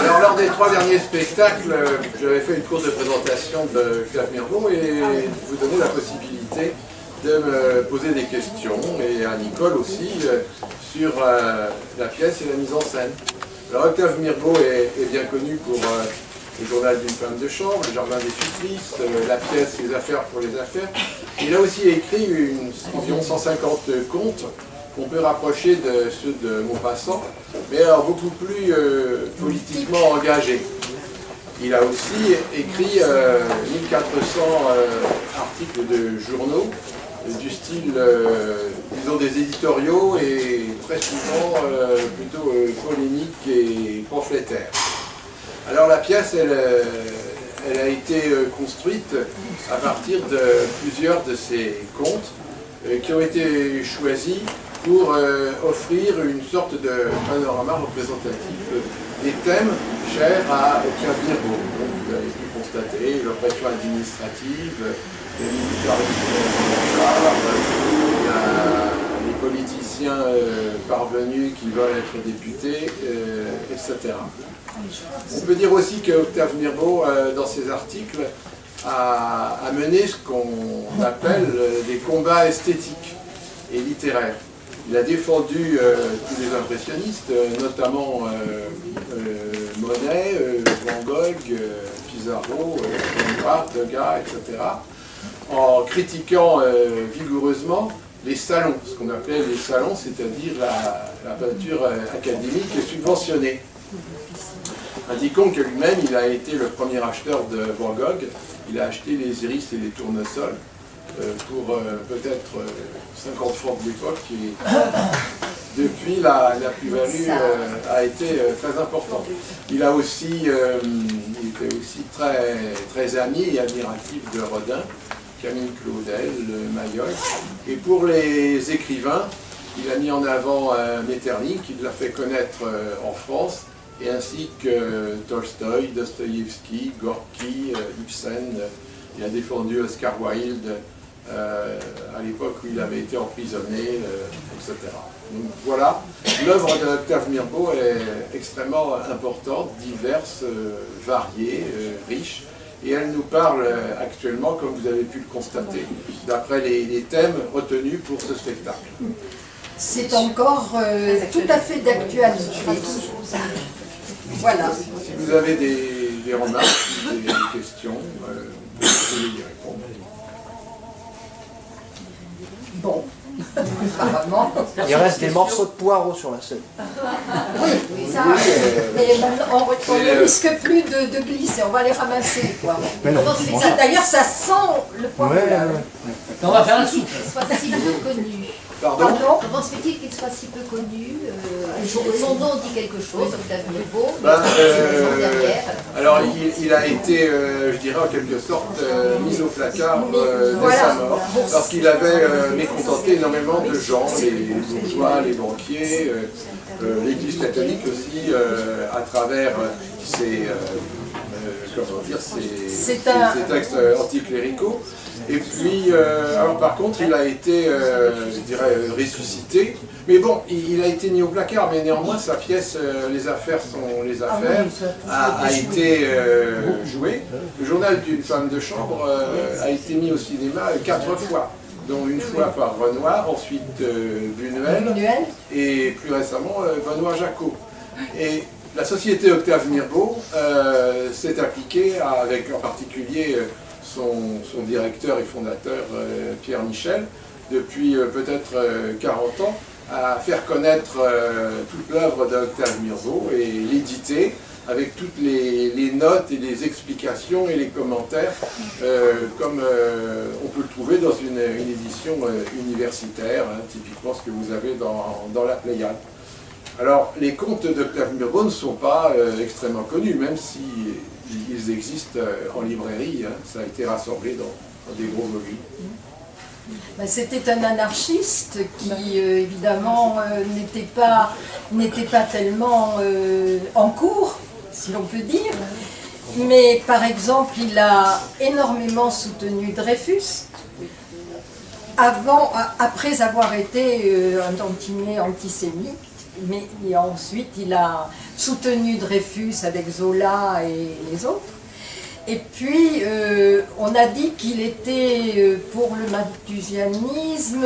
Alors, lors des 3 derniers spectacles, j'avais fait une courte de présentation de Octave Mirbeau et vous donner la possibilité de me poser des questions, et à Nicole aussi, sur la pièce et la mise en scène. Alors, Octave Mirbeau est bien connu pour le journal d'une femme de chambre, le jardin des supplices, la pièce Les affaires pour les affaires. Il a aussi écrit environ 150 contes qu'on peut rapprocher de ceux de Maupassant, mais alors beaucoup plus politiquement engagés. Il a aussi écrit 1400 articles de journaux, du style, disons, des éditoriaux et très souvent plutôt polémiques et pamphlétaires. Alors la pièce, elle a été construite à partir de plusieurs de ces contes qui ont été choisis pour offrir une sorte de panorama représentatif des thèmes chers à Octave Mirbeau. Donc, vous avez pu constater l'oppression administrative, le militarisme les politiciens parvenus qui veulent être députés, etc. On peut dire aussi que Octave Mirbeau, dans ses articles, a mené ce qu'on appelle des combats esthétiques et littéraires. Il a défendu tous les impressionnistes, notamment Monet, Van Gogh, Pissarro, Renoir, Degas, etc., en critiquant vigoureusement les salons, ce qu'on appelait les salons, c'est-à-dire la peinture académique subventionnée. Indiquons que lui-même, il a été le premier acheteur de Van Gogh. Il a acheté les iris et les tournesols pour peut-être 50 francs de l'époque. Et depuis, la plus-value a été très importante. Il était aussi très ami et admiratif de Rodin, Camille Claudel, Mayol. Et pour les écrivains, il a mis en avant Metternich, qui l'a fait connaître en France, et ainsi que Tolstoï, Dostoïevski, Gorky, Ibsen. Il a défendu Oscar Wilde à l'époque où il avait été emprisonné, etc. Donc voilà, l'œuvre d'Octave Mirbeau est extrêmement importante, diverse, variée, riche, et elle nous parle actuellement, comme vous avez pu le constater, d'après les thèmes retenus pour ce spectacle. C'est encore tout à fait d'actualité. Voilà. Si vous avez des remarques, des questions, vous pouvez y répondre. Bon, apparemment. Il reste des morceaux de poireaux sur la scène. Oui, ça, mais on ne risque plus de glisser, on va les ramasser. D'ailleurs, ça sent le poireau. On va faire un soupe. Soit si peu connu. Pardon ? Comment se fait-il qu'il soit si peu connu son nom dit quelque chose, Octave Mirbeau, derrière. Alors, il a été, je dirais en quelque sorte, mis au placard dès sa mort, parce qu'il avait mécontenté énormément de gens, les bourgeois, les banquiers, l'Église catholique aussi, à travers ses textes anticléricaux. Et puis, alors par contre, il a été, je dirais, ressuscité. Mais bon, il a été mis au placard, mais néanmoins, sa pièce « Les affaires sont les affaires » a été jouée. Le journal d'une femme de chambre a été mis au cinéma 4 fois, dont une fois par Renoir, ensuite Buñuel, et plus récemment Benoît-Jacot. Et la société Octave Mirbeau s'est appliquée, avec en particulier son directeur et fondateur Pierre Michel, depuis peut-être 40 ans, à faire connaître toute l'œuvre d'Octave Mirbeau et l'éditer avec toutes les notes et les explications et les commentaires comme on peut le trouver dans une édition universitaire, hein, typiquement ce que vous avez dans la Pléiade. Alors, les contes d'Octave Mirbeau ne sont pas extrêmement connus, même si ils existent en librairie, hein, ça a été rassemblé dans des gros volumes. C'était un anarchiste qui, évidemment, n'était pas tellement en cours, si l'on peut dire. Mais, par exemple, il a énormément soutenu Dreyfus, après avoir été un tantinet antisémite. mais ensuite il a soutenu Dreyfus avec Zola et les autres. Et puis on a dit qu'il était pour le malthusianisme,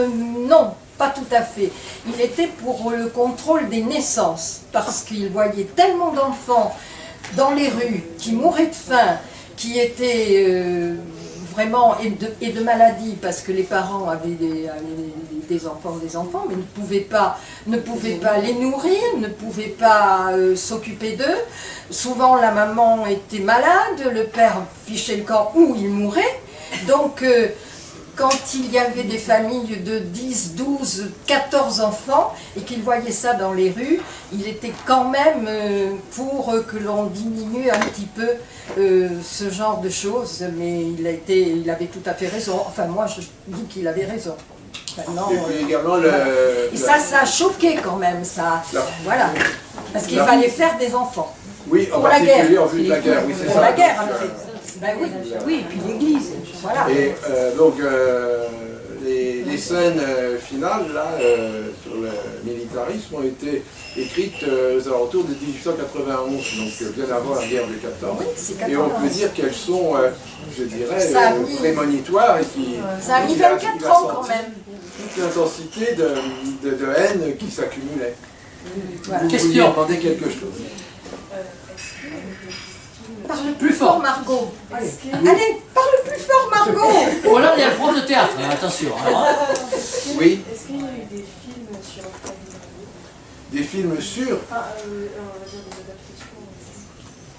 non, pas tout à fait. Il était pour le contrôle des naissances, parce qu'il voyait tellement d'enfants dans les rues qui mouraient de faim, qui étaient vraiment et de maladies, parce que les parents avaient des enfants, mais ne pouvaient pas les nourrir, ne pouvaient pas s'occuper d'eux. Souvent la maman était malade, le père fichait le camp ou il mourait. Donc quand il y avait des familles de 10, 12, 14 enfants et qu'il voyait ça dans les rues, il était quand même pour que l'on diminue un petit peu ce genre de choses, mais il avait tout à fait raison. Enfin, moi, je dis qu'il avait raison. Maintenant, et puis également et ça a choqué quand même, ça. Voilà. Parce qu'il fallait faire des enfants. Oui, en pour la particulier guerre. en vue de la guerre. Oui, c'est Pour ça. la guerre, en fait. Ben oui. Oui, et puis l'Église. Voilà. Et donc, les scènes finales, là, sur le militarisme, ont été écrites aux alentours de 1891, donc bien avant la guerre de 14. Oui, c'est 14. Et on peut dire qu'elles sont, je dirais, mis... prémonitoires et qui... Ça a mis 24 ans quand même. Toute l'intensité de haine qui s'accumulait. Voilà. Vous vouliez demander quelque chose. Parle plus fort, Margot. Allez, parle plus fort, Margot. Oh là, il y a le prof de théâtre, hein, attention. Alors, Oui. Est-ce qu'il y a eu des films sur Des films sur on va dire des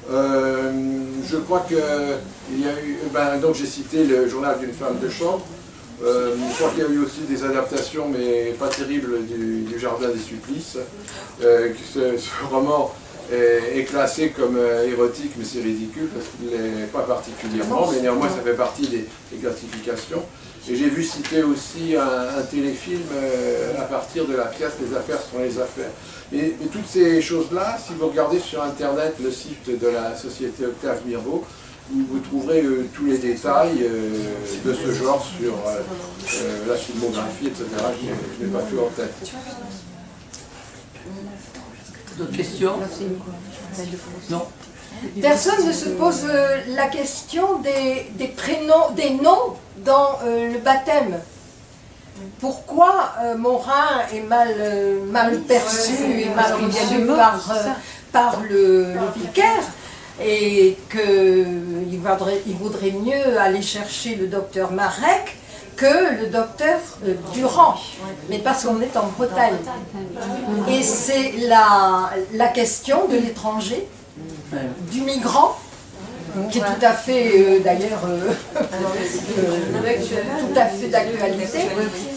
adaptations. Je crois qu'il y a eu... donc j'ai cité le journal d'une femme de chambre. Je crois qu'il y a eu aussi des adaptations, mais pas terribles, du Jardin des Supplices. Ce roman est classé comme érotique, mais c'est ridicule parce qu'il n'est pas particulièrement, mais néanmoins ça fait partie des classifications. Et j'ai vu citer aussi un téléfilm à partir de la pièce Les affaires sont les affaires. Mais toutes ces choses-là, si vous regardez sur Internet le site de la Société Octave Mirbeau, vous trouverez tous les détails de ce genre sur la filmographie, etc. Je n'ai pas tout en tête. d'autres questions? Non. Personne ne se pose la question des prénoms, des noms dans le baptême. Pourquoi Morin est mal perçu et mal reçu par le vicaire, et qu'il vaudrait mieux aller chercher le docteur Marek que le docteur Durand, mais parce qu'on est en Bretagne. Et c'est la question de l'étranger, du migrant, qui est tout à fait, d'ailleurs, tout à fait d'actualité.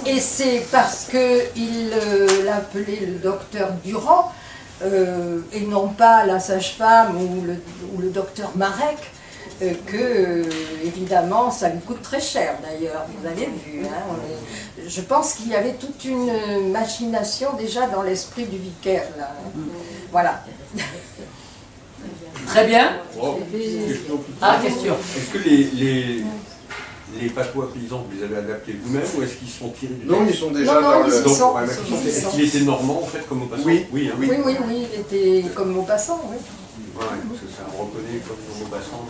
Et c'est parce qu'il l'appelait le docteur Durand, et non pas la sage-femme ou le docteur Marek, que, évidemment, ça lui coûte très cher, d'ailleurs, vous avez vu. Hein, je pense qu'il y avait toute une machination déjà dans l'esprit du vicaire, là. Voilà. Très bien. Oh, Question. Est-ce que les patois paysans, vous les avez adaptés vous-même ou est-ce qu'ils sont tirés du Non, texte? ils sont déjà Non, dans le... ils y sont. Est-ce qu'il était normand en fait comme Maupassant? Oui. Oui, hein. Oui, il était comme Maupassant, oui. Ouais, parce que ça reconnaît comme Maupassant.